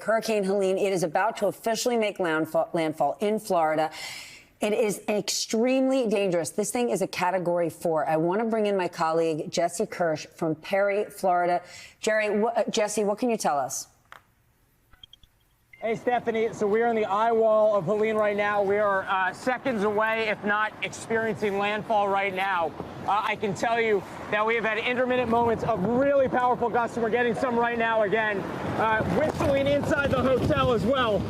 Hurricane Helene, it is about to officially make landfall in Florida. It is extremely dangerous. This thing is a Category 4. I want to bring in my colleague, Jesse Kirsch from Perry, Florida. Jesse, what can you tell us? Hey, Stephanie. So we are in the eye wall of Helene right now. We are seconds away, if not experiencing landfall right now. I can tell you that we have had intermittent moments of really powerful gusts, and we're getting some right now again. Whistling inside the hotel as well.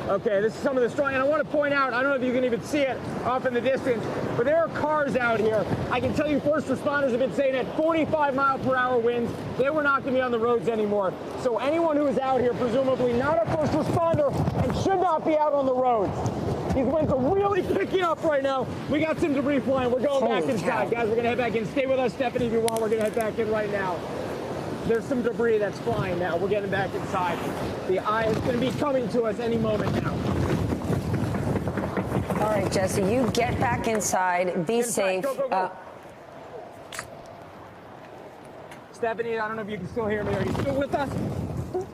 Okay, this is some of the strong, and I want to point out, I don't know if you can even see it off in the distance, but there are cars out here. I can tell you first responders have been saying at 45-mile-per-hour winds, they were not going to be on the roads anymore. So anyone who is out here, presumably not a first responder, and should not be out on the roads. These winds are really picking up right now. We got some debris flying. We're going back inside. Guys, we're going to head back in. Stay with us, Stephanie, if you want. We're going to head back in right now. There's some debris that's flying now. We're getting back inside. The eye is going to be coming to us any moment now. All right, Jesse, you get back inside. Be safe. Go, go, go. Stephanie, I don't know if you can still hear me. Are you still with us?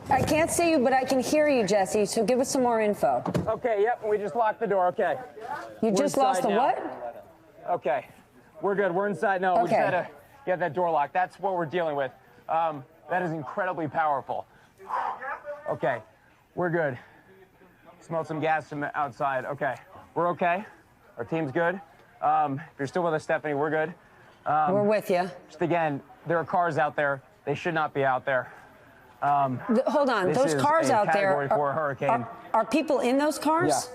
I can't see you, but I can hear you, Jesse. So give us some more info. Okay, yep. We just locked the door. Okay. You just lost the what? Okay. We're good. We're inside now. Okay. We just had to get that door locked. That's what we're dealing with. That is incredibly powerful. Okay, we're good. Smell some gas from outside. Okay, we're okay. Our team's good. If you're still with us, Stephanie, we're good. We're with you. Just again, there are cars out there. They should not be out there. Hold on, those cars out there. Category 4 hurricane. Are people in those cars?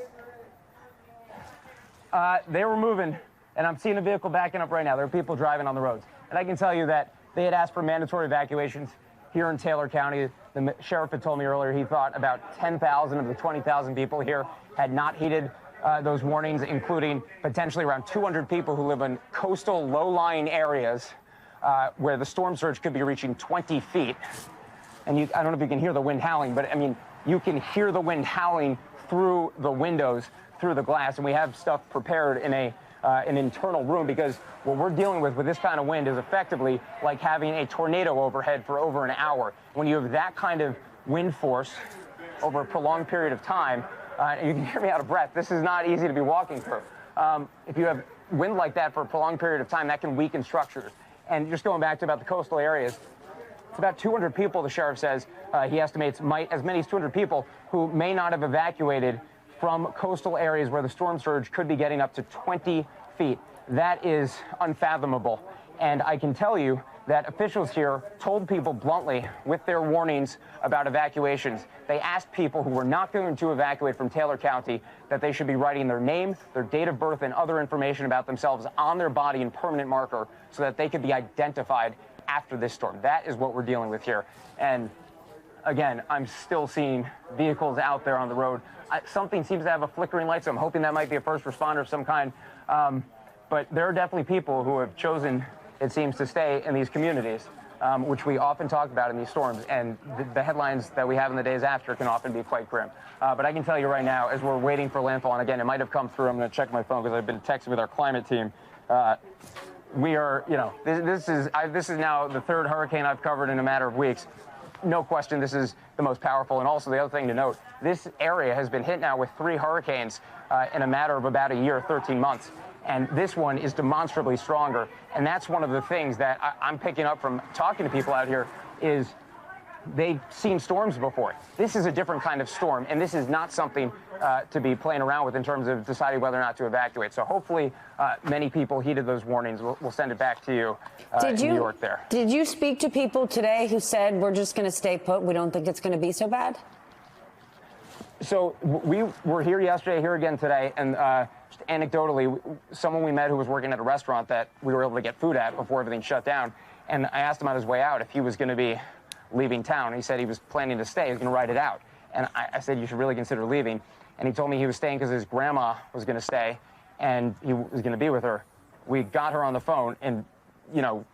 Yeah. They were moving, and I'm seeing a vehicle backing up right now. There are people driving on the roads, and I can tell you that they had asked for mandatory evacuations here in Taylor County. The sheriff had told me earlier he thought about 10,000 of the 20,000 people here had not heeded those warnings, including potentially around 200 people who live in coastal low-lying areas where the storm surge could be reaching 20 feet. And I don't know if you can hear the wind howling, but I mean, you can hear the wind howling through the windows, through the glass, and we have stuff prepared in an internal room, because what we're dealing with this kind of wind is effectively like having a tornado overhead for over an hour. When you have that kind of wind force over a prolonged period of time, and you can hear me out of breath, this is not easy to be walking through. If you have wind like that for a prolonged period of time, that can weaken structures. And just going back to about the coastal areas, it's about 200 people, the sheriff says, he estimates as many as 200 people who may not have evacuated from coastal areas where the storm surge could be getting up to 20 feet. That is unfathomable. And I can tell you that officials here told people bluntly, with their warnings about evacuations, they asked people who were not going to evacuate from Taylor County that they should be writing their name, their date of birth, and other information about themselves on their body in permanent marker so that they could be identified after this storm. That is what we're dealing with here. And again, I'm still seeing vehicles out there on the road. Something seems to have a flickering light, so I'm hoping that might be a first responder of some kind. But there are definitely people who have chosen, it seems, to stay in these communities, which we often talk about in these storms. And the headlines that we have in the days after can often be quite grim. But I can tell you right now, as we're waiting for landfall, and again, it might have come through. I'm going to check my phone because I've been texting with our climate team. We are, this is now the third hurricane I've covered in a matter of weeks. No question, this is the most powerful. And also the other thing to note, this area has been hit now with 3 hurricanes in a matter of about a year, 13 months. And this one is demonstrably stronger. And that's one of the things that I'm picking up from talking to people out here is they've seen storms before. This is a different kind of storm, and this is not something to be playing around with in terms of deciding whether or not to evacuate. So hopefully many people heeded those warnings. We'll send it back to you in New York there. Did you speak to people today who said, we're just going to stay put, we don't think it's going to be so bad? So we were here yesterday, here again today, and just anecdotally, someone we met who was working at a restaurant that we were able to get food at before everything shut down, and I asked him on his way out if he was going to be leaving town. He said he was planning to stay. He was going to ride it out. And I said, you should really consider leaving. And he told me he was staying because his grandma was going to stay and he was going to be with her. We got her on the phone and,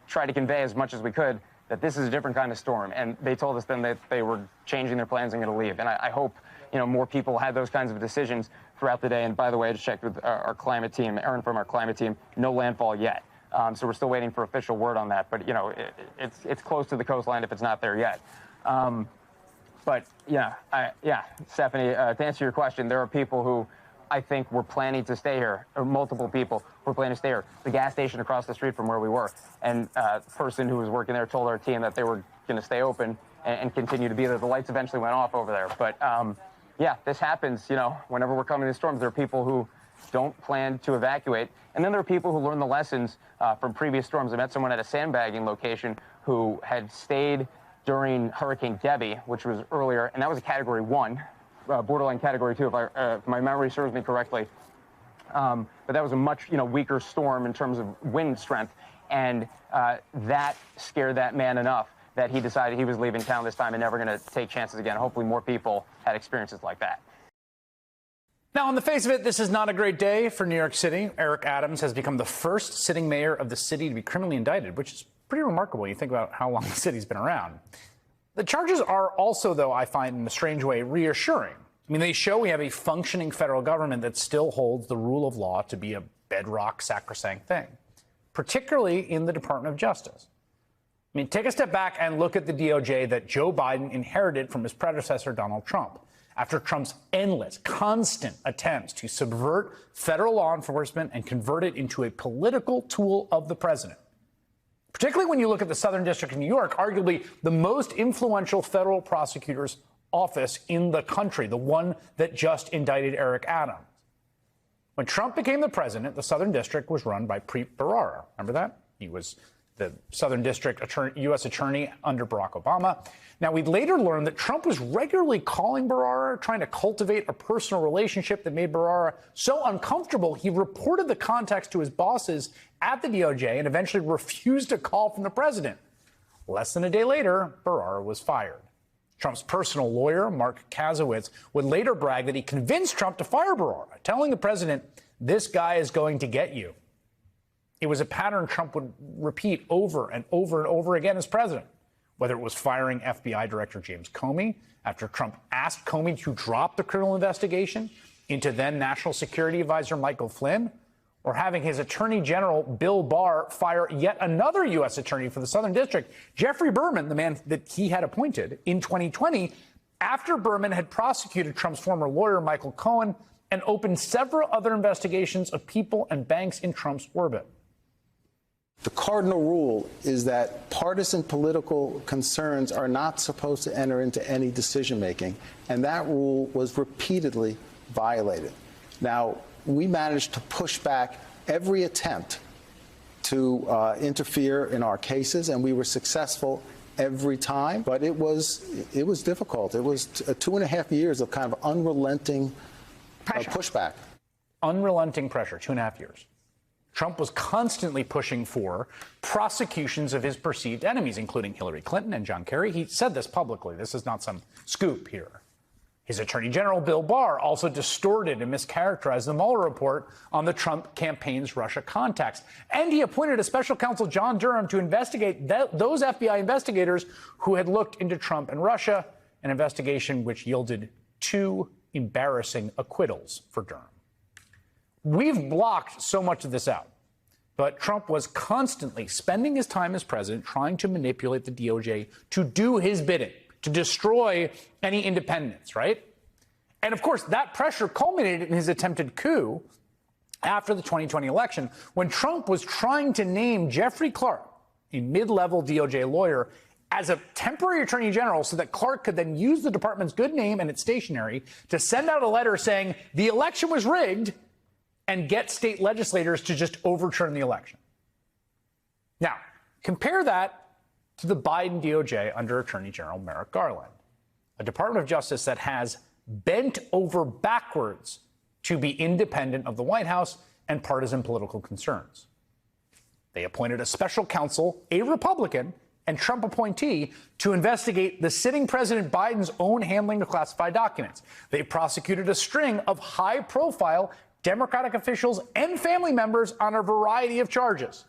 tried to convey as much as we could that this is a different kind of storm. And they told us then that they were changing their plans and going to leave. And I hope, more people had those kinds of decisions throughout the day. And by the way, I just checked with our climate team, Aaron from our climate team, no landfall yet. So we're still waiting for official word on that. But, it's close to the coastline if it's not there yet. But yeah, Stephanie, to answer your question, there are people who I think were planning to stay here, or multiple people were planning to stay here. The gas station across the street from where we were, and the person who was working there told our team that they were going to stay open and continue to be there. The lights eventually went off over there. But yeah, this happens, whenever we're coming in storms. There are people who don't plan to evacuate. And then there are people who learn the lessons from previous storms. I met someone at a sandbagging location who had stayed during Hurricane Debby, which was earlier, and that was a Category 1, borderline Category 2, if my memory serves me correctly. But that was a much weaker storm in terms of wind strength, and that scared that man enough that he decided he was leaving town this time and never going to take chances again. Hopefully more people had experiences like that. Now, on the face of it, this is not a great day for New York City. Eric Adams has become the first sitting mayor of the city to be criminally indicted, which is pretty remarkable. You think about how long the city's been around. The charges are also, though, I find in a strange way, reassuring. I mean, they show we have a functioning federal government that still holds the rule of law to be a bedrock, sacrosanct thing, particularly in the Department of Justice. I mean, take a step back and look at the DOJ that Joe Biden inherited from his predecessor, Donald Trump, after Trump's endless, constant attempts to subvert federal law enforcement and convert it into a political tool of the president. Particularly when you look at the Southern District of New York, arguably the most influential federal prosecutor's office in the country, the one that just indicted Eric Adams. When Trump became the president, the Southern District was run by Preet Bharara. Remember that? He was the Southern District U.S. Attorney under Barack Obama. Now, we'd later learned that Trump was regularly calling Bharara, trying to cultivate a personal relationship that made Bharara so uncomfortable, he reported the context to his bosses at the DOJ and eventually refused a call from the president. Less than a day later, Bharara was fired. Trump's personal lawyer, Mark Kasowitz, would later brag that he convinced Trump to fire Bharara, telling the president, "This guy is going to get you." It was a pattern Trump would repeat over and over and over again as president, whether it was firing FBI Director James Comey after Trump asked Comey to drop the criminal investigation into then National Security Advisor Michael Flynn, or having his Attorney General Bill Barr fire yet another U.S. attorney for the Southern District, Jeffrey Berman, the man that he had appointed in 2020, after Berman had prosecuted Trump's former lawyer Michael Cohen and opened several other investigations of people and banks in Trump's orbit. The cardinal rule is that partisan political concerns are not supposed to enter into any decision-making, and that rule was repeatedly violated. Now, we managed to push back every attempt to interfere in our cases, and we were successful every time, but it was difficult. It was 2.5 years of kind of unrelenting pushback. Unrelenting pressure, 2.5 years. Trump was constantly pushing for prosecutions of his perceived enemies, including Hillary Clinton and John Kerry. He said this publicly. This is not some scoop here. His Attorney General, Bill Barr, also distorted and mischaracterized the Mueller report on the Trump campaign's Russia contacts. And he appointed a special counsel, John Durham, to investigate those FBI investigators who had looked into Trump and Russia, an investigation which yielded 2 embarrassing acquittals for Durham. We've blocked so much of this out, but Trump was constantly spending his time as president trying to manipulate the DOJ to do his bidding, to destroy any independence, right? And of course, that pressure culminated in his attempted coup after the 2020 election, when Trump was trying to name Jeffrey Clark, a mid-level DOJ lawyer, as a temporary attorney general so that Clark could then use the department's good name and its stationery to send out a letter saying the election was rigged and get state legislators to just overturn the election. Now, compare that to the Biden DOJ under Attorney General Merrick Garland, a Department of Justice that has bent over backwards to be independent of the White House and partisan political concerns. They appointed a special counsel, a Republican and Trump appointee, to investigate the sitting President Biden's own handling of classified documents. They prosecuted a string of high-profile Democratic officials and family members on a variety of charges.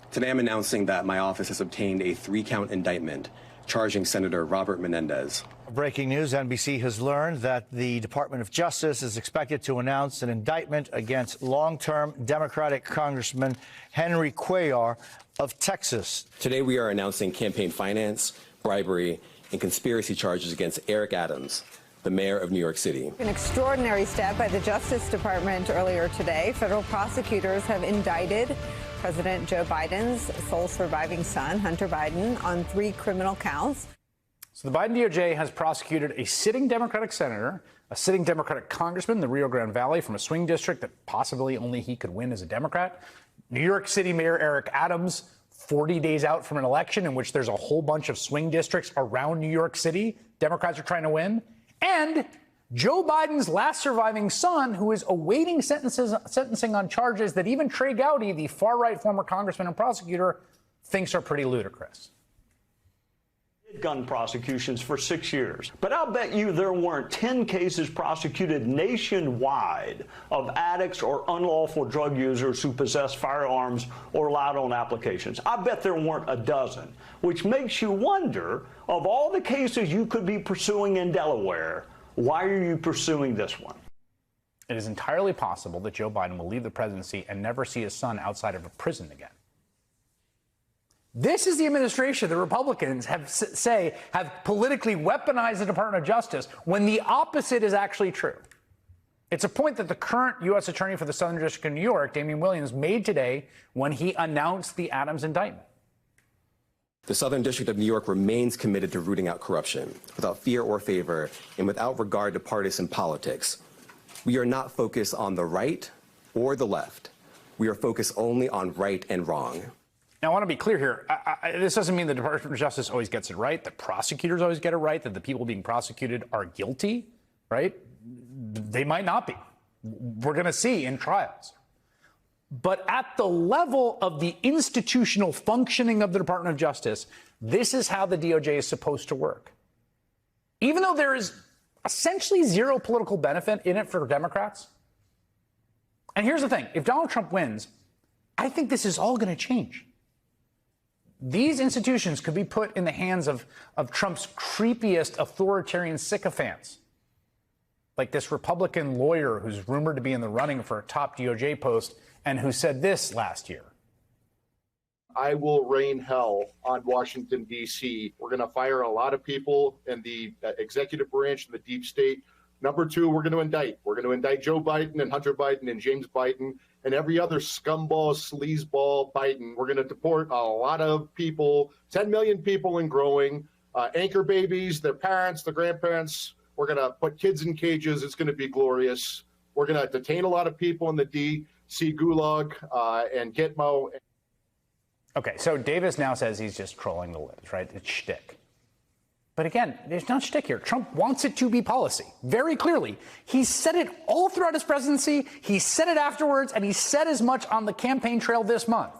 Today, I'm announcing that my office has obtained a 3-count indictment charging Senator Robert Menendez. Breaking news, NBC has learned that the Department of Justice is expected to announce an indictment against long-term Democratic Congressman Henry Cuellar of Texas. Today, we are announcing campaign finance, bribery, and conspiracy charges against Eric Adams, the mayor of New York City. An extraordinary step by the Justice Department earlier today. Federal prosecutors have indicted President Joe Biden's sole surviving son, Hunter Biden, on 3 criminal counts. So the Biden DOJ has prosecuted a sitting Democratic senator, a sitting Democratic congressman in the Rio Grande Valley from a swing district that possibly only he could win as a Democrat, New York City Mayor Eric Adams, 40 days out from an election in which there's a whole bunch of swing districts around New York City Democrats are trying to win, and Joe Biden's last surviving son, who is awaiting sentencing on charges that even Trey Gowdy, the far-right former congressman and prosecutor, thinks are pretty ludicrous. Gun prosecutions for 6 years. But I'll bet you there weren't 10 cases prosecuted nationwide of addicts or unlawful drug users who possess firearms or lied on applications. I bet there weren't a dozen, which makes you wonder, of all the cases you could be pursuing in Delaware, why are you pursuing this one? It is entirely possible that Joe Biden will leave the presidency and never see his son outside of a prison again. This is the administration the Republicans have politically weaponized the Department of Justice when the opposite is actually true. It's a point that the current U.S. Attorney for the Southern District of New York, Damian Williams, made today when he announced the Adams indictment. The Southern District of New York remains committed to rooting out corruption without fear or favor and without regard to partisan politics. We are not focused on the right or the left. We are focused only on right and wrong. Now, I want to be clear here. This doesn't mean the Department of Justice always gets it right, that prosecutors always get it right, that the people being prosecuted are guilty, right? They might not be. We're going to see in trials. But at the level of the institutional functioning of the Department of Justice, this is how the DOJ is supposed to work. Even though there is essentially zero political benefit in it for Democrats. And here's the thing. If Donald Trump wins, I think this is all going to change. These institutions could be put in the hands of Trump's creepiest authoritarian sycophants, like this Republican lawyer who's rumored to be in the running for a top DOJ post and who said this last year. I will rain hell on Washington, D.C. We're going to fire a lot of people in the executive branch and the deep state. Number 2, we're going to indict. We're going to indict Joe Biden and Hunter Biden and James Biden and every other scumball, sleazeball Biden. We're going to deport a lot of people, 10 million people and growing, anchor babies, their parents, their grandparents. We're going to put kids in cages. It's going to be glorious. We're going to detain a lot of people in the D.C. Gulag and Gitmo. Okay, so Davis now says he's just trolling the libs, right? It's shtick. But again, there's no shtick here. Trump wants it to be policy, very clearly. He said it all throughout his presidency. He said it afterwards, and he said as much on the campaign trail this month.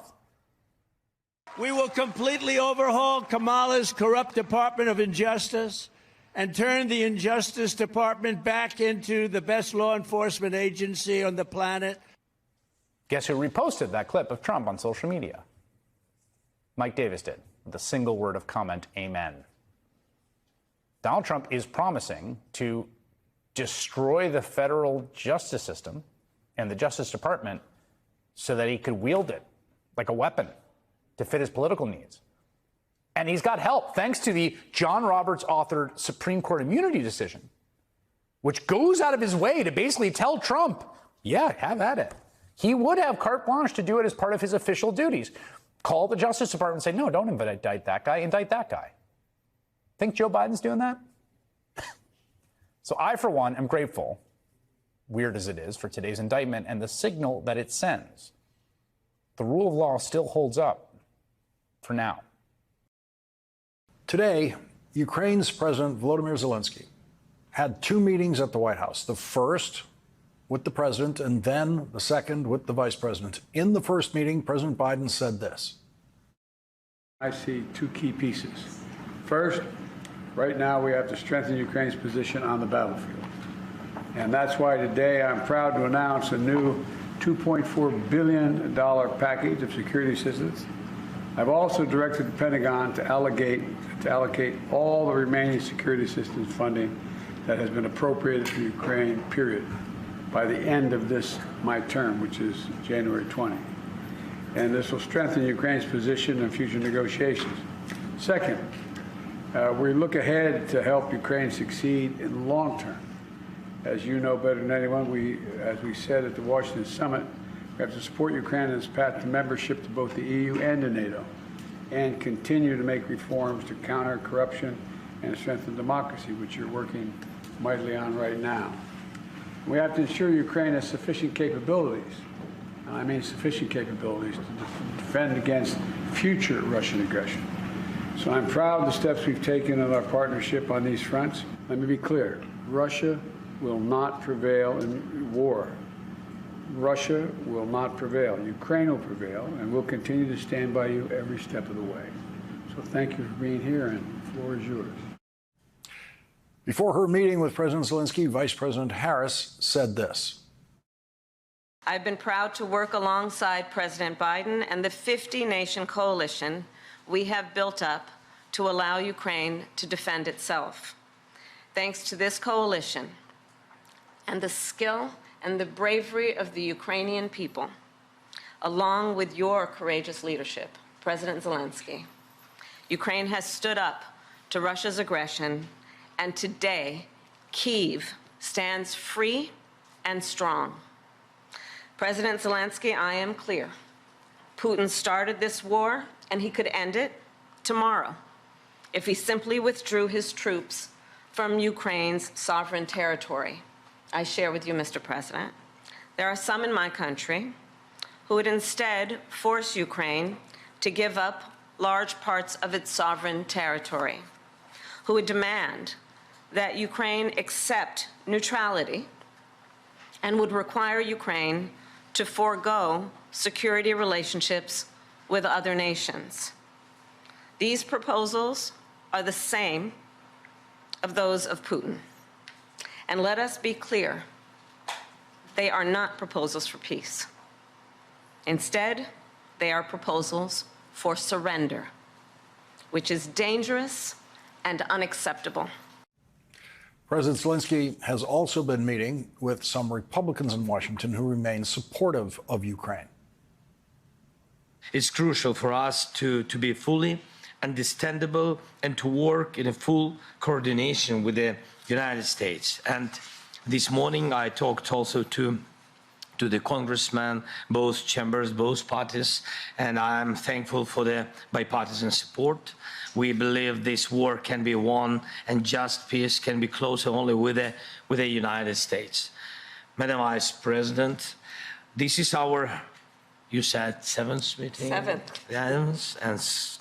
We will completely overhaul Kamala's corrupt Department of Injustice and turn the Injustice Department back into the best law enforcement agency on the planet. Guess who reposted that clip of Trump on social media? Mike Davis did, with a single word of comment, amen. Donald Trump is promising to destroy the federal justice system and the Justice Department so that he could wield it like a weapon to fit his political needs. And he's got help thanks to the John Roberts authored Supreme Court immunity decision, which goes out of his way to basically tell Trump, yeah, have at it. He would have carte blanche to do it as part of his official duties. Call the Justice Department and say, no, don't indict that guy, indict that guy. Think Joe Biden's doing that? So I, for one, am grateful, weird as it is, for today's indictment and the signal that it sends. The rule of law still holds up for now. Today, Ukraine's President Volodymyr Zelensky had 2 meetings at the White House. The first with the president and then the second with the vice president. In the first meeting, President Biden said this. I see 2 key pieces. First, right now we have to strengthen Ukraine's position on the battlefield. And that's why today I'm proud to announce a new $2.4 billion package of security assistance. I've also directed the Pentagon to allocate all the remaining security assistance funding that has been appropriated for Ukraine, period, by the end of my term, which is January 20. And this will strengthen Ukraine's position in future negotiations. Second, We look ahead to help Ukraine succeed in the long term. As you know better than anyone, as we said at the Washington summit, we have to support Ukraine in its path to membership to both the EU and to NATO, and continue to make reforms to counter corruption and strengthen democracy, which you're working mightily on right now. We have to ensure Ukraine has sufficient capabilities, and I mean sufficient capabilities, to defend against future Russian aggression. So I'm proud of the steps we've taken in our partnership on these fronts. Let me be clear. Russia will not prevail in war. Russia will not prevail. Ukraine will prevail, and we'll continue to stand by you every step of the way. So thank you for being here, and the floor is yours. Before her meeting with President Zelensky, Vice President Harris said this. I've been proud to work alongside President Biden and the 50-nation coalition we have built up to allow Ukraine to defend itself. Thanks to this coalition and the skill and the bravery of the Ukrainian people, along with your courageous leadership, President Zelensky, Ukraine has stood up to Russia's aggression, and today, Kyiv stands free and strong. President Zelensky, I am clear. Putin started this war, and he could end it tomorrow if he simply withdrew his troops from Ukraine's sovereign territory. I share with you, Mr. President, there are some in my country who would instead force Ukraine to give up large parts of its sovereign territory, who would demand that Ukraine accept neutrality and would require Ukraine to forego security relationships with other nations. These proposals are the same of those of Putin. And let us be clear, they are not proposals for peace. Instead, they are proposals for surrender, which is dangerous and unacceptable. President Zelensky has also been meeting with some Republicans in Washington who remain supportive of Ukraine. It's crucial for us to be fully understandable and to work in a full coordination with the United States. And this morning I talked also to the congressmen, both chambers, both parties, and I'm thankful for the bipartisan support. We believe this war can be won and just peace can be closer only with the United States. Madam Vice President, this is our, you said, seventh meeting? Seventh. Yes, and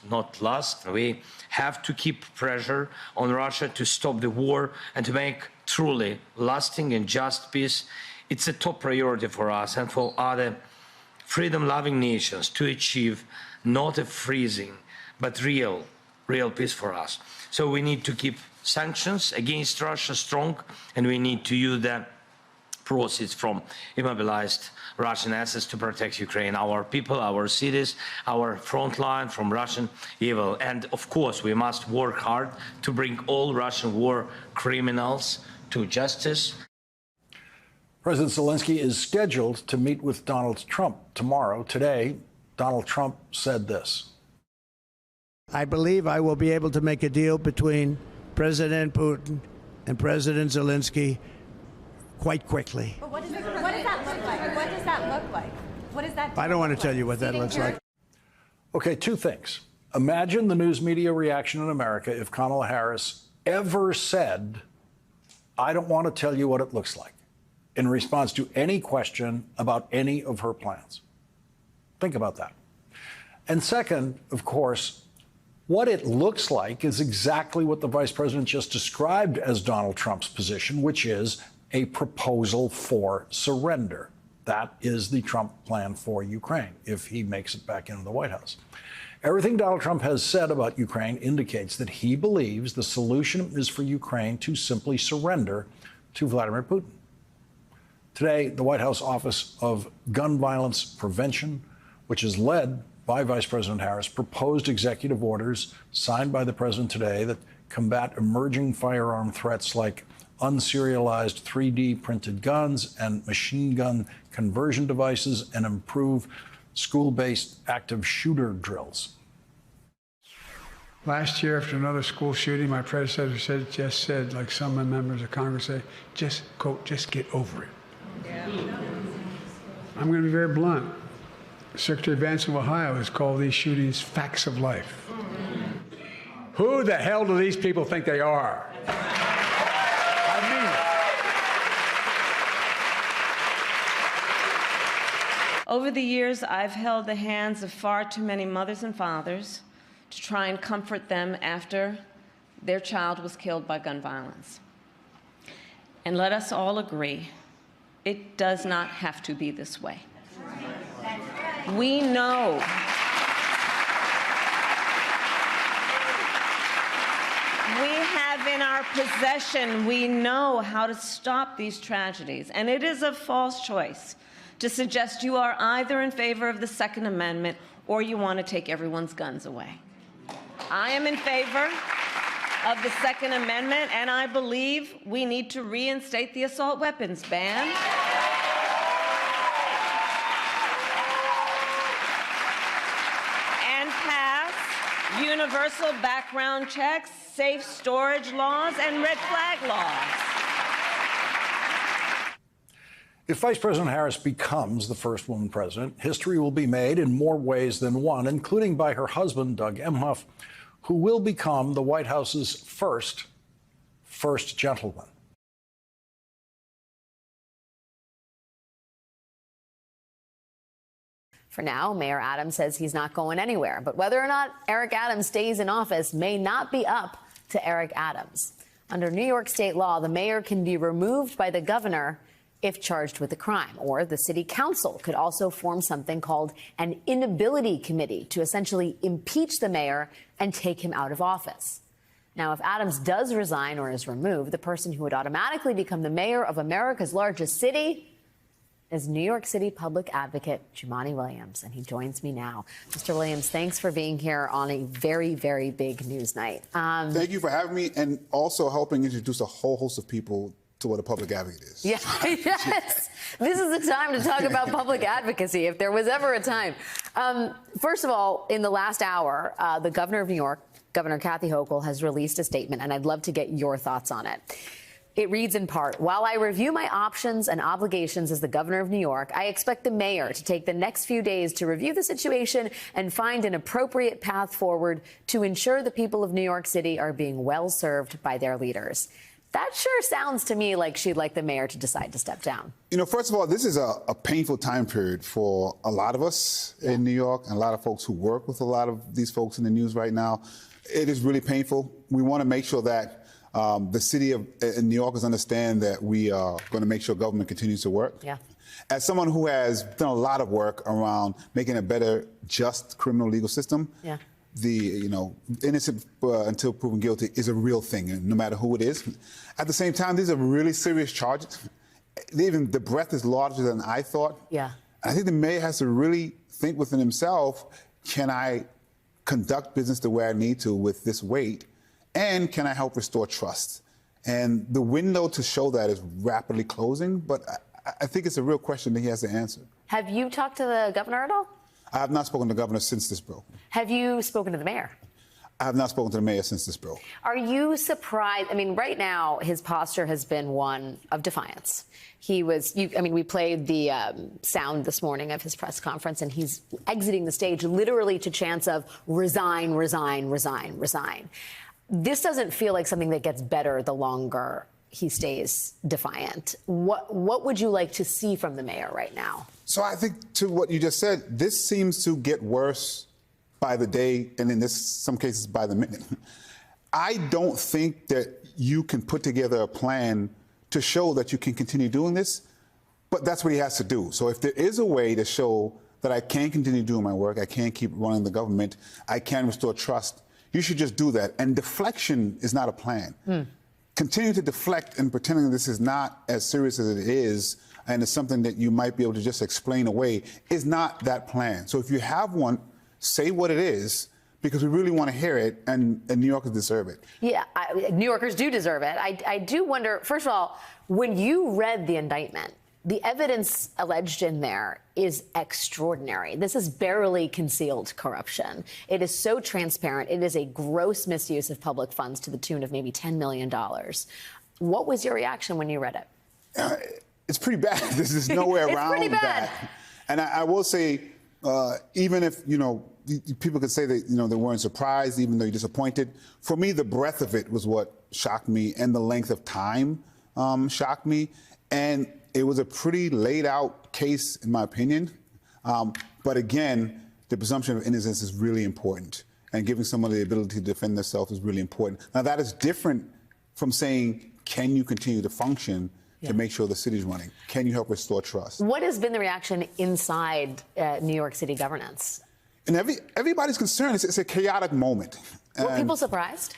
not last. We have to keep pressure on Russia to stop the war and to make truly lasting and just peace. It's a top priority for us and for other freedom-loving nations to achieve not a freezing, but real peace for us. So we need to keep sanctions against Russia strong, and we need to use the proceeds from immobilized Russian assets to protect Ukraine, our people, our cities, our front line from Russian evil. And of course, we must work hard to bring all Russian war criminals to justice. President Zelensky is scheduled to meet with Donald Trump tomorrow. Today, Donald Trump said this. I believe I will be able to make a deal between President Putin and President Zelensky quite quickly. But what does that look like? What does that look like? What does that? I don't want to tell you what that looks like. Okay, two things. Imagine the news media reaction in America if Kamala Harris ever said, I don't want to tell you what it looks like, in response to any question about any of her plans. Think about that. And second, of course, what it looks like is exactly what the vice president just described as Donald Trump's position, which is a proposal for surrender. That is the Trump plan for Ukraine, if he makes it back into the White House. Everything Donald Trump has said about Ukraine indicates that he believes the solution is for Ukraine to simply surrender to Vladimir Putin. Today, the White House Office of Gun Violence Prevention, which is led by Vice President Harris, proposed executive orders signed by the president today that combat emerging firearm threats like unserialized 3D printed guns and machine gun conversion devices and improve school-based active shooter drills. Last year, after another school shooting, my predecessor said, like some members of Congress say, just, quote, just get over it. Yeah. I'm going to be very blunt. Secretary Vance of Ohio has called these shootings facts of life. Who the hell do these people think they are? I mean it. Over the years, I've held the hands of far too many mothers and fathers to try and comfort them after their child was killed by gun violence. And let us all agree, it does not have to be this way. We know we have in our possession, we know how to stop these tragedies. And it is a false choice to suggest you are either in favor of the Second Amendment or you want to take everyone's guns away. I am in favor of the Second Amendment, and I believe we need to reinstate the assault weapons ban. And pass universal background checks, safe storage laws, and red flag laws. If Vice President Harris becomes the first woman president, history will be made in more ways than one, including by her husband, Doug Emhoff, who will become the White House's first gentleman. For now, Mayor Adams says he's not going anywhere. But whether or not Eric Adams stays in office may not be up to Eric Adams. Under New York state law, the mayor can be removed by the governor if charged with a crime, or the city council could also form something called an inability committee to essentially impeach the mayor and take him out of office. Now, if Adams does resign or is removed, the person who would automatically become the mayor of America's largest city is New York City public advocate Jumaane Williams, and he joins me now. Mr. Williams, thanks for being here on a very, very big news night. Thank you for having me, and also helping introduce a whole host of people to what a public advocate is. Yeah, yes. This is the time to talk about public advocacy, if there was ever a time. First of all, in the last hour, the governor of New York, Governor Kathy Hochul, has released a statement, and I'd love to get your thoughts on it. It reads in part, while I review my options and obligations as the governor of New York, I expect the mayor to take the next few days to review the situation and find an appropriate path forward to ensure the people of New York City are being well served by their leaders. That sure sounds to me like she'd like the mayor to decide to step down. You know, first of all, this is a painful time period for a lot of us in New York and a lot of folks who work with a lot of these folks in the news right now. It is really painful. We want to make sure that the city of New Yorkers understand that we are going to make sure government continues to work. Yeah. As someone who has done a lot of work around making a better, just criminal legal system, yeah. The innocent until proven guilty is a real thing, no matter who it is. At the same time, these are really serious charges. Even the breadth is larger than I thought. Yeah. I think the mayor has to really think within himself, can I conduct business the way I need to with this weight? And can I help restore trust? And the window to show that is rapidly closing, but I think it's a real question that he has to answer. Have you talked to the governor at all? I have not spoken to the governor since this bill. Have you spoken to the mayor? I have not spoken to the mayor since this bill. Are you surprised? I mean, right now, his posture has been one of defiance. He was, we played the sound this morning of his press conference, and he's exiting the stage literally to chants of resign, resign, resign, resign. This doesn't feel like something that gets better the longer he stays defiant. What would you like to see from the mayor right now? So I think to what you just said, this seems to get worse by the day, and in some cases by the minute. I don't think that you can put together a plan to show that you can continue doing this, but that's what he has to do. So if there is a way to show that I can continue doing my work, I can keep running the government, I can restore trust, you should just do that. And deflection is not a plan. Continuing to deflect and pretending that this is not as serious as it is and it's something that you might be able to just explain away is not that plan. So if you have one, say what it is, because we really want to hear it, and New Yorkers deserve it. Yeah, New Yorkers do deserve it. I do wonder, first of all, when you read the indictment, The evidence alleged in there is extraordinary. This is barely concealed corruption. It is so transparent. It is a gross misuse of public funds to the tune of maybe $10 million. What was your reaction when you read it? It's pretty bad. There's no way around that. And I will say, even if, people could say that, they weren't surprised, even though you're disappointed. For me, the breadth of it was what shocked me, and the length of time shocked me. And it was a pretty laid out case, in my opinion. But again, the presumption of innocence is really important. And giving someone the ability to defend themselves is really important. Now, that is different from saying, can you continue to function to make sure the city's running? Can you help restore trust? What has been the reaction inside New York City governance? And everybody's concerned. It's a chaotic moment. Were people surprised?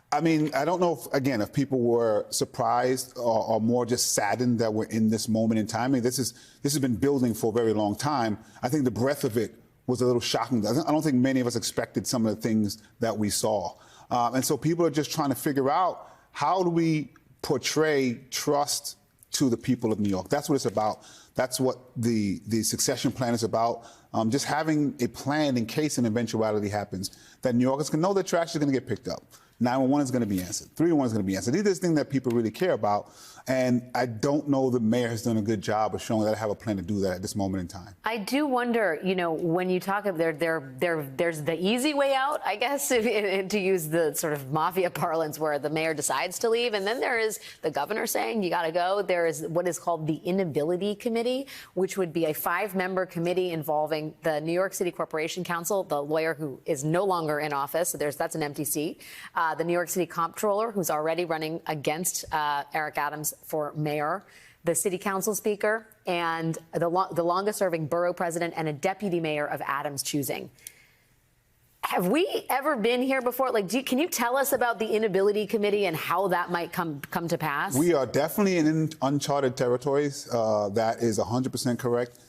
I mean, I don't know, if people were surprised or more just saddened that we're in this moment in time. I mean, this has been building for a very long time. I think the breadth of it was a little shocking. I don't think many of us expected some of the things that we saw. And so people are just trying to figure out, how do we portray trust to the people of New York? That's what it's about. That's what the succession plan is about. Just having a plan in case an eventuality happens, that New Yorkers can know that trash is going to get picked up. 911 is going to be answered. 311 is going to be answered. These are the things that people really care about. And I don't know the mayor has done a good job of showing that I have a plan to do that at this moment in time. I do wonder, when you talk of there's the easy way out, I guess, to use the sort of mafia parlance where the mayor decides to leave. And then there is the governor saying you got to go. There is what is called the Inability Committee, which would be a 5-member committee involving the New York City Corporation Counsel, the lawyer who is no longer in office. So that's an empty seat. The New York City Comptroller, who's already running against Eric Adams for mayor, the city council speaker, and the longest-serving borough president and a deputy mayor of Adams' choosing. Have we ever been here before? Can you tell us about the Inability Committee and how that might come to pass? We are definitely in uncharted territories. That is 100% correct.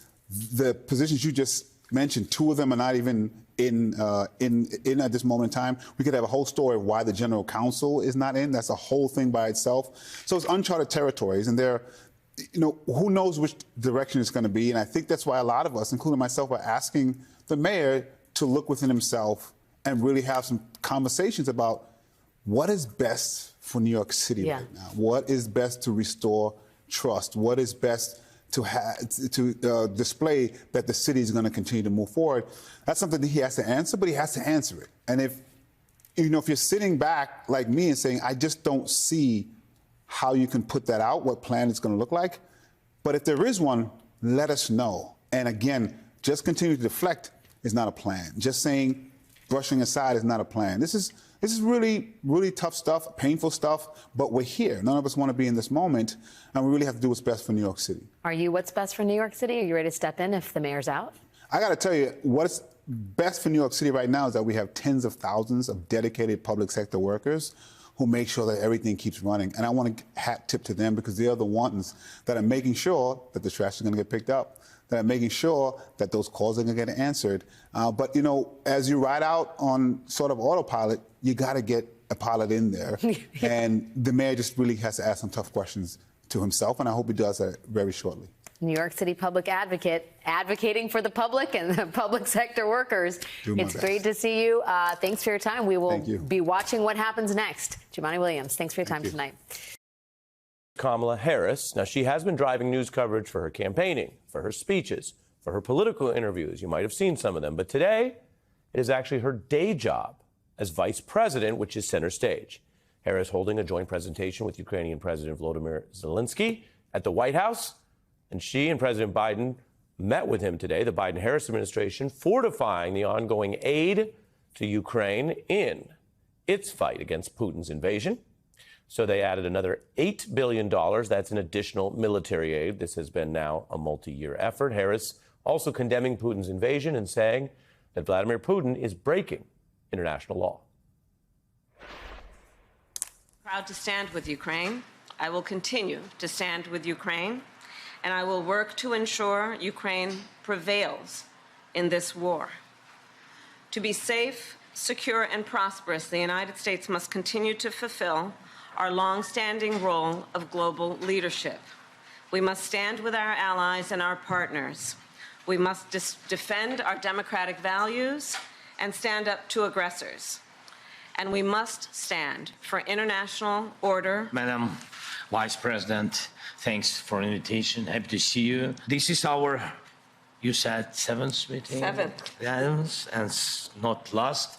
The positions you just mentioned, 2 of them are not even in at this moment in time. We could have a whole story of why the general counsel is not in. That's a whole thing by itself. So it's uncharted territories, and who knows which direction it's going to be. And I think that's why a lot of us, including myself, are asking the mayor to look within himself and really have some conversations about what is best for New York City right now. What is best to restore trust? What is best to display that the city is going to continue to move forward? That's something that he has to answer, but he has to answer it. And if you're sitting back like me and saying, I just don't see how you can put that out, what plan it's going to look like. But if there is one, let us know. And again, just continue to deflect is not a plan. Just saying, brushing aside is not a plan. This is really, really tough stuff, painful stuff, but we're here. None of us want to be in this moment, and we really have to do what's best for New York City. Are you what's best for New York City? Are you ready to step in if the mayor's out? I got to tell you, what's best for New York City right now is that we have tens of thousands of dedicated public sector workers who make sure that everything keeps running. And I want to hat tip to them because they are the ones that are making sure that the trash is going to get picked up, that are making sure that those calls are going to get answered. But, as you ride out on sort of autopilot, you got to get a pilot in there. And the mayor just really has to ask some tough questions to himself, and I hope he does that very shortly. New York City public advocate, advocating for the public and the public sector workers. It's great to see you. Thanks for your time. We will be watching what happens next. Jumaane Williams, thanks for your time tonight. Kamala Harris. Now, she has been driving news coverage for her campaigning, for her speeches, for her political interviews. You might have seen some of them. But today, it is actually her day job as vice president, which is center stage. Harris holding a joint presentation with Ukrainian President Volodymyr Zelensky at the White House. And she and President Biden met with him today, the Biden-Harris administration, fortifying the ongoing aid to Ukraine in its fight against Putin's invasion. So they added another $8 billion. That's an additional military aid. This has been now a multi-year effort. Harris also condemning Putin's invasion and saying that Vladimir Putin is breaking international law. Proud to stand with Ukraine. I will continue to stand with Ukraine, and I will work to ensure Ukraine prevails in this war. To be safe, secure, and prosperous, the United States must continue to fulfill our long-standing role of global leadership. We must stand with our allies and our partners. We must defend our democratic values and stand up to aggressors. And we must stand for international order. Madam Vice President, thanks for the invitation. Happy to see you. This is our, you said, seventh meeting? Seventh. Yes, and not last.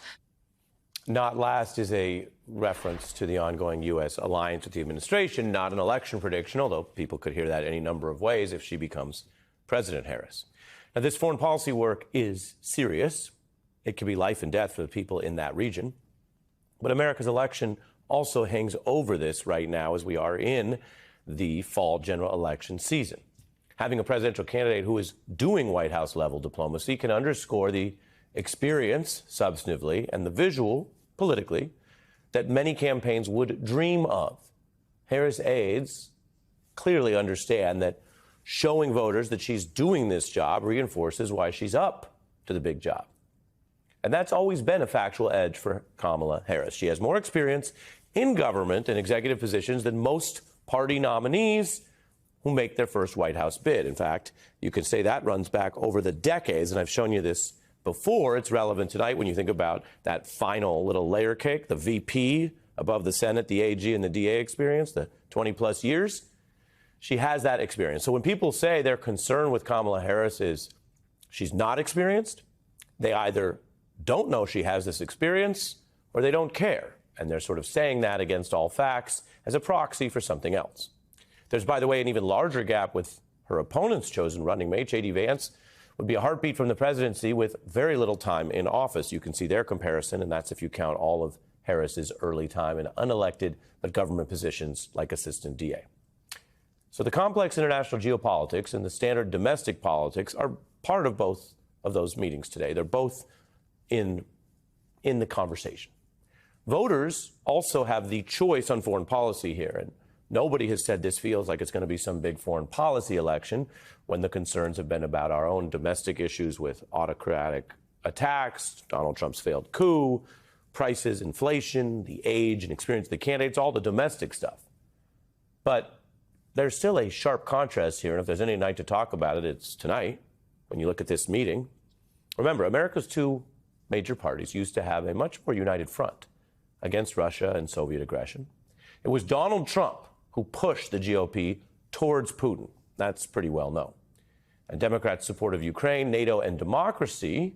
Not last is a reference to the ongoing U.S. alliance with the administration, not an election prediction, although people could hear that any number of ways if she becomes President Harris. Now, this foreign policy work is serious. It could be life and death for the people in that region. But America's election also hangs over this right now as we are in the fall general election season. Having a presidential candidate who is doing White House level diplomacy can underscore the experience substantively and the visual politically that many campaigns would dream of. Harris aides clearly understand that showing voters that she's doing this job reinforces why she's up to the big job. And that's always been a factual edge for Kamala Harris. She has more experience in government and executive positions than most party nominees who make their first White House bid. In fact, you could say that runs back over the decades, and I've shown you this before. It's relevant tonight when you think about that final little layer cake, the VP above the Senate, the AG, and the DA experience, the 20-plus years. She has that experience. So when people say their concern with Kamala Harris is she's not experienced, they either don't know she has this experience or they don't care. And they're sort of saying that against all facts as a proxy for something else. There's, by the way, an even larger gap with her opponent's chosen running mate. J.D. Vance would be a heartbeat from the presidency with very little time in office. You can see their comparison, and that's if you count all of Harris's early time in unelected but government positions like assistant DA. So the complex international geopolitics and the standard domestic politics are part of both of those meetings today. They're both in the conversation. Voters also have the choice on foreign policy here, and nobody has said this feels like it's going to be some big foreign policy election when the concerns have been about our own domestic issues with autocratic attacks, Donald Trump's failed coup, prices, inflation, the age and experience of the candidates, all the domestic stuff. But there's still a sharp contrast here, and if there's any night to talk about it, it's tonight when you look at this meeting. Remember, America's two major parties used to have a much more united front against Russia and Soviet aggression. It was Donald Trump who pushed the GOP towards Putin. That's pretty well known. And Democrats' support of Ukraine, NATO, and democracy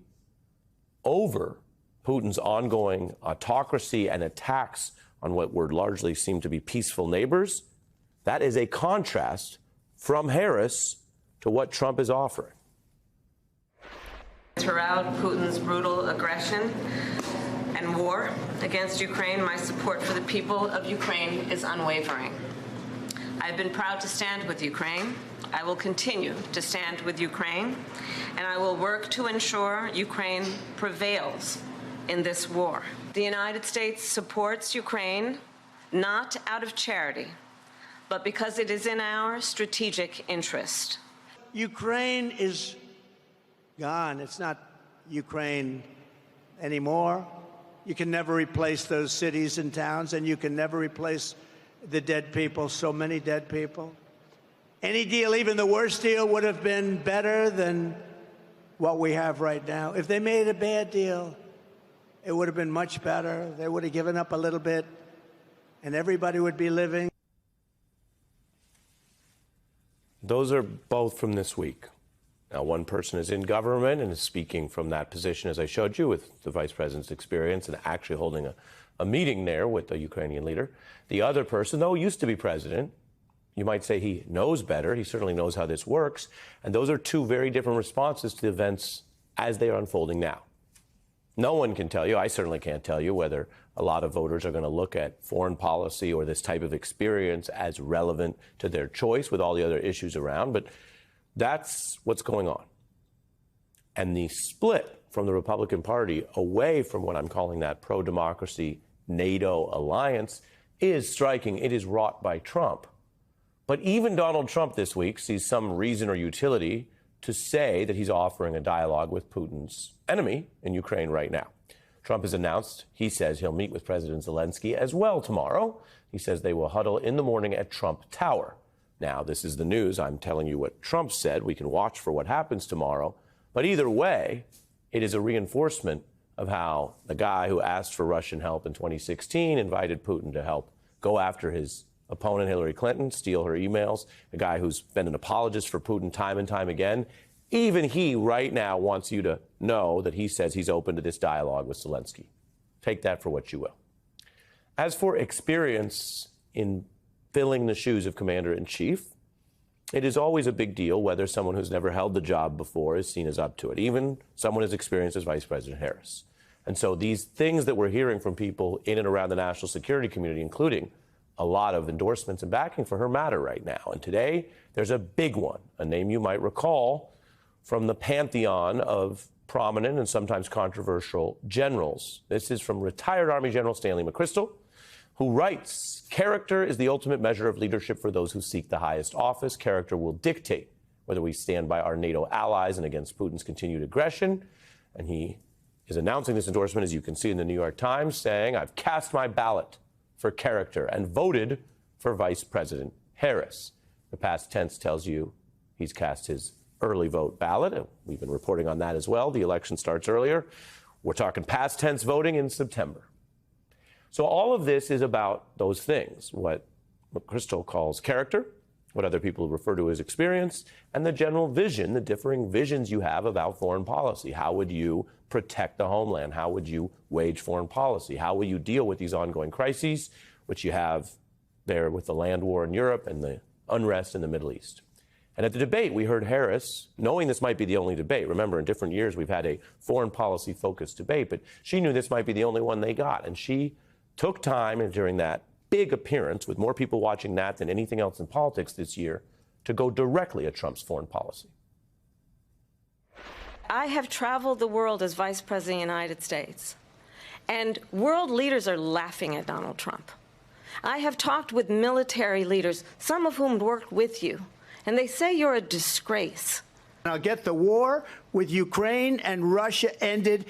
over Putin's ongoing autocracy and attacks on what would largely seem to be peaceful neighbors, that is a contrast from Harris to what Trump is offering. Throughout Putin's brutal aggression and war against Ukraine, my support for the people of Ukraine is unwavering. I've been proud to stand with Ukraine. I will continue to stand with Ukraine, and I will work to ensure Ukraine prevails in this war. The United States supports Ukraine not out of charity, but because it is in our strategic interest. Ukraine is gone. It's not Ukraine anymore. You can never replace those cities and towns, and you can never replace the dead people, so many dead people. Any deal, even the worst deal, would have been better than what we have right now. If they made a bad deal, it would have been much better. They would have given up a little bit, and everybody would be living. Those are both from this week. Now, one person is in government and is speaking from that position, as I showed you, with the vice president's experience and actually holding a meeting there with the Ukrainian leader. The other person, though, used to be president. You might say he knows better. He certainly knows how this works. And those are two very different responses to the events as they are unfolding now. No one can tell you, I certainly can't tell you, whether a lot of voters are going to look at foreign policy or this type of experience as relevant to their choice with all the other issues around. But that's what's going on. And the split from the Republican Party away from what I'm calling that pro-democracy NATO alliance is striking. It is wrought by Trump. But even Donald Trump this week sees some reason or utility to say that he's offering a dialogue with Putin's enemy in Ukraine right now. Trump has announced, he says he'll meet with President Zelensky as well tomorrow. He says they will huddle in the morning at Trump Tower. Now, this is the news. I'm telling you what Trump said. We can watch for what happens tomorrow. But either way, it is a reinforcement of how the guy who asked for Russian help in 2016 invited Putin to help go after his opponent, Hillary Clinton, steal her emails, a guy who's been an apologist for Putin time and time again. Even he right now wants you to know that he says he's open to this dialogue with Zelensky. Take that for what you will. As for experience in filling the shoes of commander-in-chief, it is always a big deal whether someone who's never held the job before is seen as up to it, even someone as experienced as Vice President Harris. And so these things that we're hearing from people in and around the national security community, including a lot of endorsements and backing for her, matter right now. And today, there's a big one, a name you might recall from the pantheon of prominent and sometimes controversial generals. This is from retired Army General Stanley McChrystal, who writes, "Character is the ultimate measure of leadership for those who seek the highest office. Character will dictate whether we stand by our NATO allies and against Putin's continued aggression." And he is announcing this endorsement, as you can see in the New York Times, saying, "I've cast my ballot for character and voted for Vice President Harris." The past tense tells you he's cast his early vote ballot. And we've been reporting on that as well. The election starts earlier. We're talking past tense voting in September. So all of this is about those things, what McChrystal calls character, what other people refer to as experience, and the general vision, the differing visions you have about foreign policy. How would you protect the homeland? How would you wage foreign policy? How will you deal with these ongoing crises, which you have there with the land war in Europe and the unrest in the Middle East? And at the debate, we heard Harris, knowing this might be the only debate. Remember, in different years, we've had a foreign policy-focused debate, but she knew this might be the only one they got. And she took time during that big appearance, with more people watching that than anything else in politics this year, to go directly at Trump's foreign policy. I have traveled the world as Vice President of the United States, and world leaders are laughing at Donald Trump. I have talked with military leaders, some of whom worked with you, and they say you're a disgrace. I'll get the war with Ukraine and Russia ended.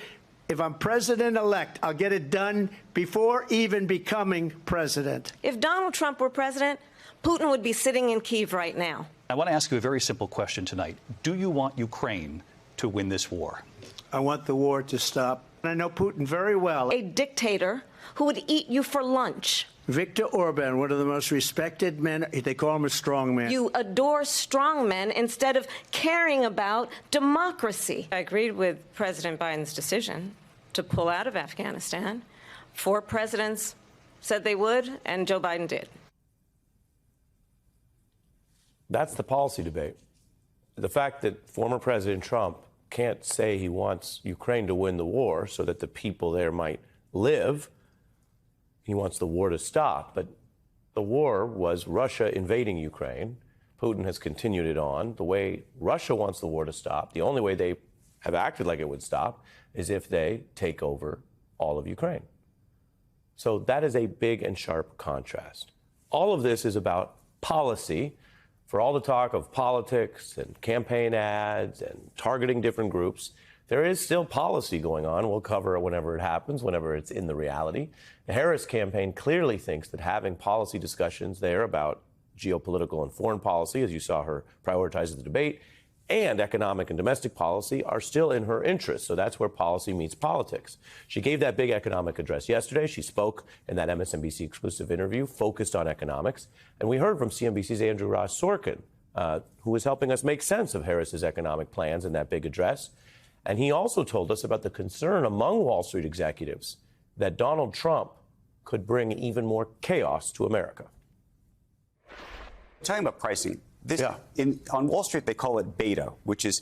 If I'm president-elect, I'll get it done before even becoming president. If Donald Trump were president, Putin would be sitting in Kyiv right now. I want to ask you a very simple question tonight. Do you want Ukraine to win this war? I want the war to stop. I know Putin very well. A dictator who would eat you for lunch. Viktor Orban, one of the most respected men. They call him a strong man. You adore strong men instead of caring about democracy. I agreed with President Biden's decision to pull out of Afghanistan. 4 presidents said they would, and Joe Biden did. That's the policy debate. The fact that former President Trump can't say he wants Ukraine to win the war so that the people there might live. He wants the war to stop. But the war was Russia invading Ukraine. Putin has continued it on. The way Russia wants the war to stop, the only way they have acted like it would stop, is if they take over all of Ukraine. So that is a big and sharp contrast. All of this is about policy. For all the talk of politics and campaign ads and targeting different groups, there is still policy going on. We'll cover it whenever it happens, whenever it's in the reality. The Harris campaign clearly thinks that having policy discussions there about geopolitical and foreign policy, as you saw her prioritize at the debate, and economic and domestic policy are still in her interest. So that's where policy meets politics. She gave that big economic address yesterday. She spoke in that MSNBC exclusive interview focused on economics. And we heard from CNBC's Andrew Ross Sorkin, who was helping us make sense of Harris's economic plans in that big address. And he also told us about the concern among Wall Street executives that Donald Trump could bring even more chaos to America. Talking about pricing, on Wall Street they call it beta, which is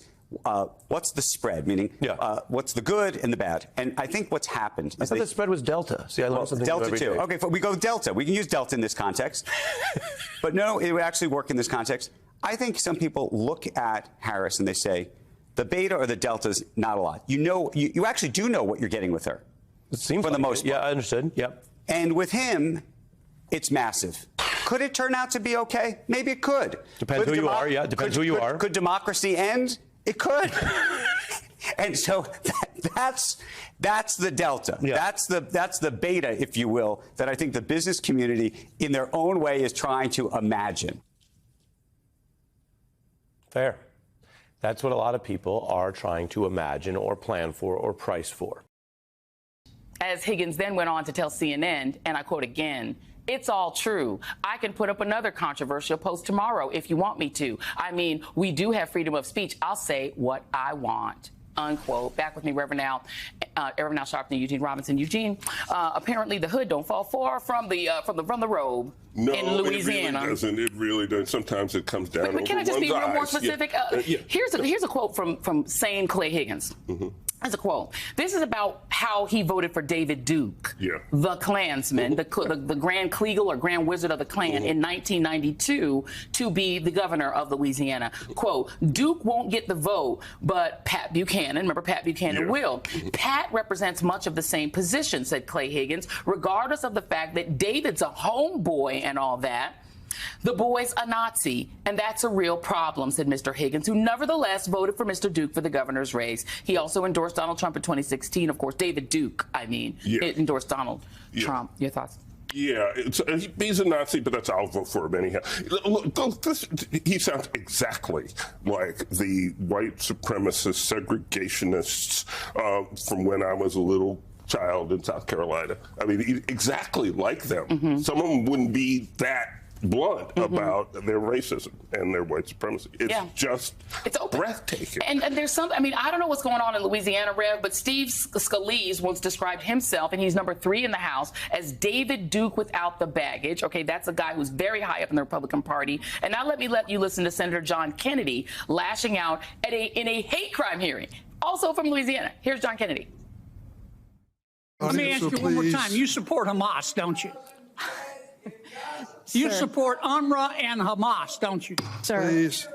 what's the spread, meaning what's the good and the bad. And I think what's happened I thought the spread was delta. See, I learned something delta every too. day. Okay, we go delta. We can use delta in this context. But no, it would actually work in this context. I think some people look at Harris and they say, the beta or the delta is not a lot. You know, you actually do know what you're getting with her. It seems for the most part. Yeah, I understood. Yep. And with him, it's massive. Could it turn out to be okay? Maybe it could. Depends who you are. Yeah, depends who you are. Could democracy end? It could. And so that's the delta. Yeah. That's the beta, if you will, that I think the business community, in their own way, is trying to imagine. Fair. That's what a lot of people are trying to imagine or plan for or price for. As Higgins then went on to tell CNN, and I quote again, "It's all true. I can put up another controversial post tomorrow if you want me to. I mean, we do have freedom of speech. I'll say what I want." Unquote. Back with me, Reverend Al Sharpton, Eugene Robinson. Eugene, apparently the hood don't fall far from the robe in Louisiana. It really doesn't. Sometimes it comes down. But can I just be real more specific? Yeah. Here's a quote from sane Clay Higgins. Mm-hmm. That's a quote. This is about how he voted for David Duke, the Klansman, the Grand Kleagle or Grand Wizard of the Klan in 1992 to be the governor of Louisiana. Quote, "Duke won't get the vote, but Pat Buchanan," remember Pat Buchanan will. "Pat represents much of the same position," said Clay Higgins, "regardless of the fact that David's a homeboy and all that. The boy's a Nazi, and that's a real problem," said Mr. Higgins, who nevertheless voted for Mr. Duke for the governor's race. He also endorsed Donald Trump in 2016. Of course, David Duke, endorsed Donald Trump. Your thoughts? Yeah, he's a Nazi, but I'll vote for him anyhow. Look, he sounds exactly like the white supremacist segregationists from when I was a little child in South Carolina. I mean, exactly like them. Mm-hmm. Some of them wouldn't be that blunt about their racism and their white supremacy. It's breathtaking. And there's some, I mean, I don't know what's going on in Louisiana, Rev, but Steve Scalise once described himself, and he's number 3 in the House, as David Duke without the baggage. Okay, that's a guy who's very high up in the Republican Party. And now let you listen to Senator John Kennedy lashing out in a hate crime hearing, also from Louisiana. Here's John Kennedy. Let me ask you one more time. You support Hamas, don't you? You support UNRWA and Hamas, don't you? Sir, please.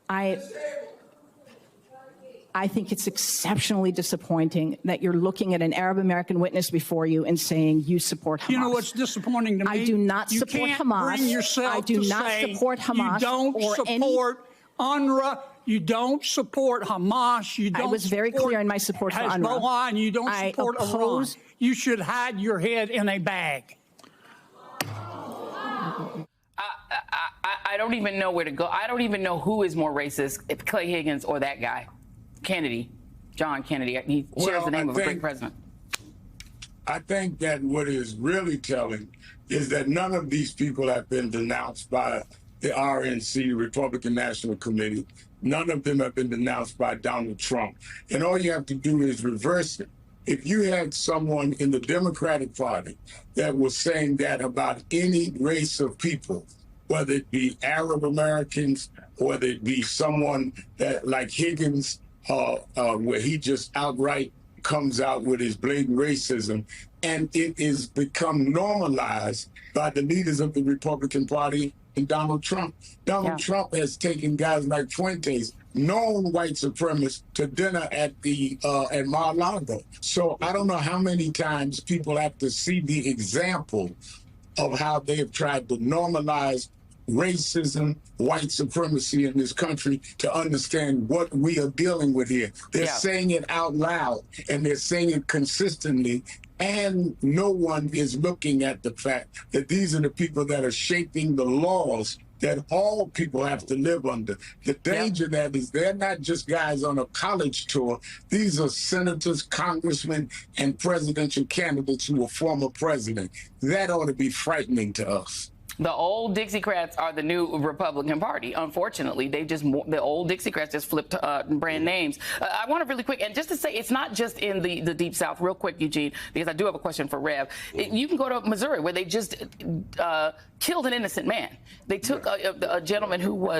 I think it's exceptionally disappointing that you're looking at an Arab American witness before you and saying you support Hamas. You know what's disappointing to me? I do not support Hamas. Bring yourself I do not support Hamas. You don't support UNRWA. You don't support Hamas. You don't. I was very clear in my support for UNRWA. Hezbollah, and you don't support Iran. You should hide your head in a bag. I don't even know where to go. I don't even know who is more racist, if Clay Higgins or that guy, Kennedy, John Kennedy. He shares the name of a great president. I think that what is really telling is that none of these people have been denounced by the RNC, Republican National Committee. None of them have been denounced by Donald Trump. And all you have to do is reverse it. If you had someone in the Democratic Party that was saying that about any race of people, whether it be Arab Americans, whether it be someone that like Higgins, where he just outright comes out with his blatant racism, and it is become normalized by the leaders of the Republican Party and Donald Trump. Donald Trump has taken guys like Fuentes, known white supremacists, to dinner at Mar-a-Lago. So I don't know how many times people have to see the example of how they have tried to normalize racism, white supremacy in this country to understand what we are dealing with here. They're saying it out loud, and they're saying it consistently, and no one is looking at the fact that these are the people that are shaping the laws that all people have to live under. The danger that is they're not just guys on a college tour. These are senators, congressmen, and presidential candidates who were former president. That ought to be frightening to us. The old Dixiecrats are the new Republican Party. Unfortunately, the old Dixiecrats just flipped brand names. I want to really quick, and just to say, it's not just in the Deep South. Real quick, Eugene, because I do have a question for Rev. You can go to Missouri, where they just killed an innocent man. They took a gentleman who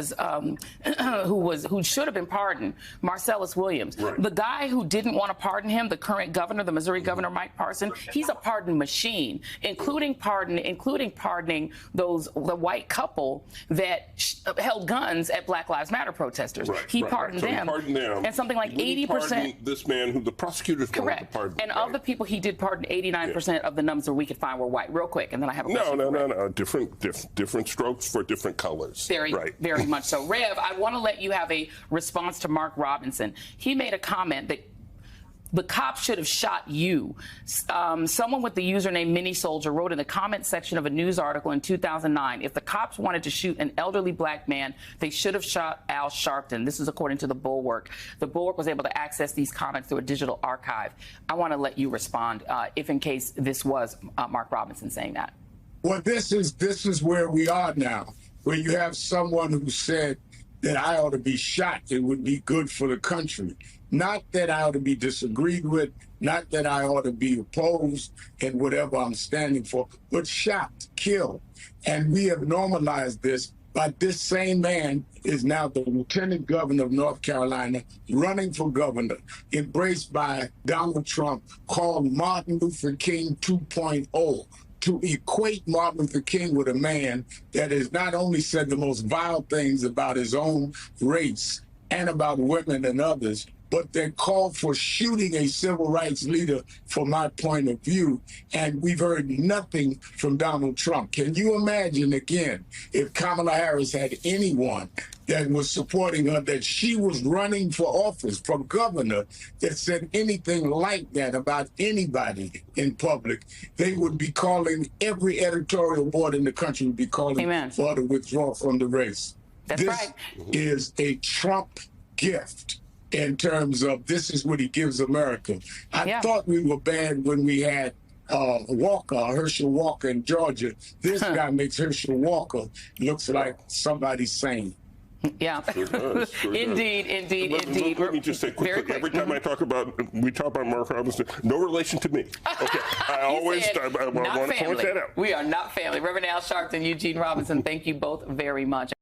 should have been pardoned, Marcellus Williams. Right. The guy who didn't want to pardon him, the current governor, the Missouri governor, Mike Parson, he's a pardon machine, including pardoning the white couple that held guns at Black Lives Matter protesters. He pardoned them. And something like 80%. This man who the prosecutors wanted to pardon. And of the people he did pardon, 89% of the numbers that we could find were white. Real quick, and then I have a question. No. Different strokes for different colors. Very much so. Rev, I want to let you have a response to Mark Robinson. He made a comment that the cops should have shot you. Someone with the username Mini Soldier wrote in the comment section of a news article in 2009, if the cops wanted to shoot an elderly black man, they should have shot Al Sharpton. This is according to the Bulwark. The Bulwark was able to access these comments through a digital archive. I want to let you respond if in case this was Mark Robinson saying that. Well, this is where we are now, where you have someone who said that I ought to be shot. It would be good for the country. Not that I ought to be disagreed with, not that I ought to be opposed in whatever I'm standing for, but shot, killed. And we have normalized this. But this same man is now the lieutenant governor of North Carolina, running for governor, embraced by Donald Trump, called Martin Luther King 2.0. To equate Martin Luther King with a man that has not only said the most vile things about his own race and about women and others, but then called for shooting a civil rights leader, from my point of view. And we've heard nothing from Donald Trump. Can you imagine, again, if Kamala Harris had anyone that was supporting her, that she was running for office, for governor, that said anything like that about anybody in public, they would be calling, every editorial board in the country would be calling for her to withdraw from the race. This is a Trump gift. In terms of this is what he gives America. I thought we were bad when we had Herschel Walker in Georgia. This guy makes Herschel Walker looks like somebody sane. Yeah, indeed. Let me just say quickly. Every time we talk about Mark Robinson, no relation to me. Okay, I want to point that out. We are not family. Reverend Al Sharpton, Eugene Robinson, thank you both very much.